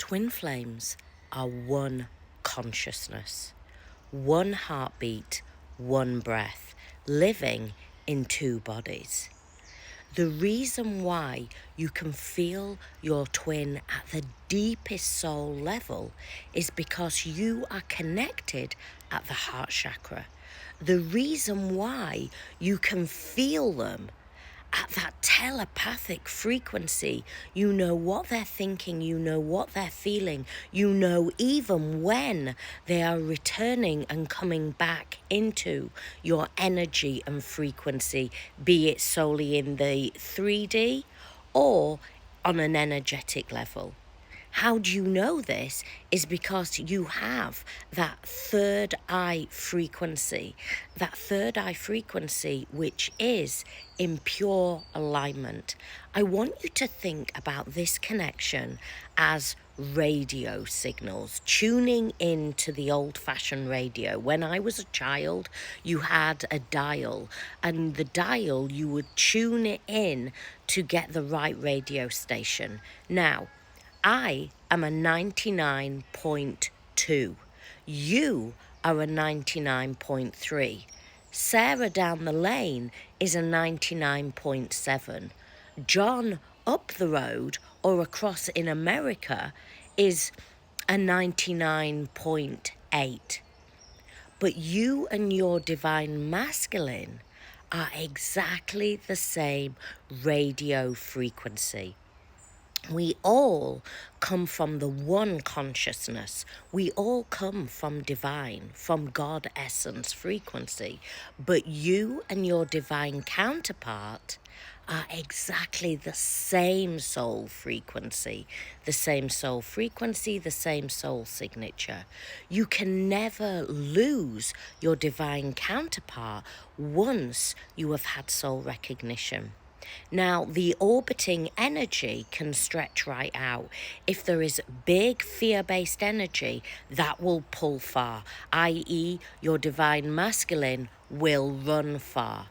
Twin flames are one consciousness, one heartbeat, one breath, living in two bodies. The reason why you can feel your twin at the deepest soul level is because you are connected at the heart chakra. The reason why you can feel them at that telepathic frequency, you know what they're thinking, you know what they're feeling, you know even when they are returning and coming back into your energy and frequency, be it solely in the 3D or on an energetic level. How do you know this? Is because you have that third eye frequency. That third eye frequency, which is in pure alignment. I want you to think about this connection as radio signals, tuning into the old-fashioned radio. When I was a child, you had a dial, and the dial, you would tune it in to get the right radio station. Now, I am a 99.2. You are a 99.3. Sarah down the lane is a 99.7. John up the road or across in America is a 99.8. But you and your divine masculine are exactly the same radio frequency. We all come from the one consciousness. We all come from divine, from God essence frequency. But you and your divine counterpart are exactly the same soul frequency. The same soul frequency, the same soul signature. You can never lose your divine counterpart once you have had soul recognition. Now, the orbiting energy can stretch right out. If there is big fear-based energy, that will pull far, i.e. your divine masculine will run far.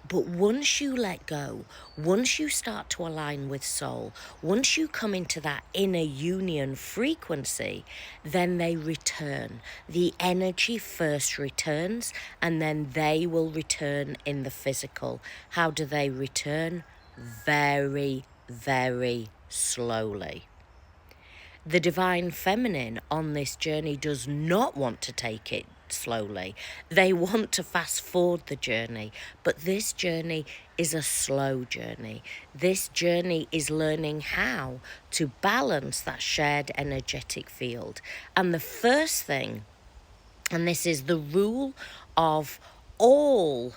But once you let go, once you start to align with soul, once you come into that inner union frequency, then they return. The energy first returns, and then they will return in the physical. How do they return? Very, very slowly. The divine feminine on this journey does not want to take it slowly. They want to fast forward the journey, but this journey is a slow journey. This journey is learning how to balance that shared energetic field. And the first thing, and this is the rule of all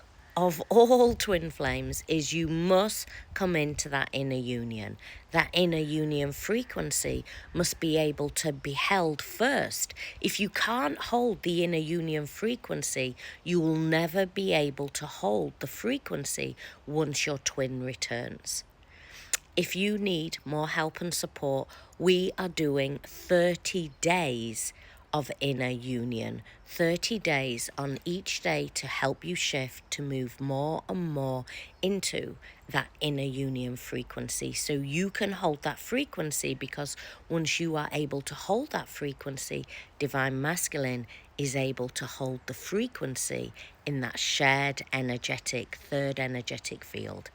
twin flames, is you must come into that inner union. That inner union frequency must be able to be held first. If you can't hold the inner union frequency, you will never be able to hold the frequency once your twin returns. If you need more help and support, we are doing 30 days of inner union, 30 days on each day to help you shift to move more and more into that inner union frequency, so you can hold that frequency, because once you are able to hold that frequency, divine masculine is able to hold the frequency in that shared energetic, third energetic field.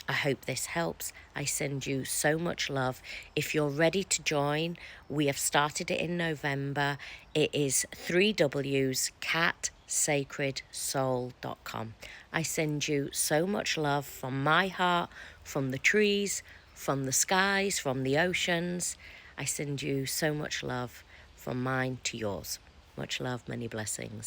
I hope this helps. I send you so much love. If you're ready to join, we have started it in November. It is 3Ws, catsacredsoul.com. I send you so much love from my heart, from the trees, from the skies, from the oceans. I send you so much love from mine to yours. Much love, many blessings.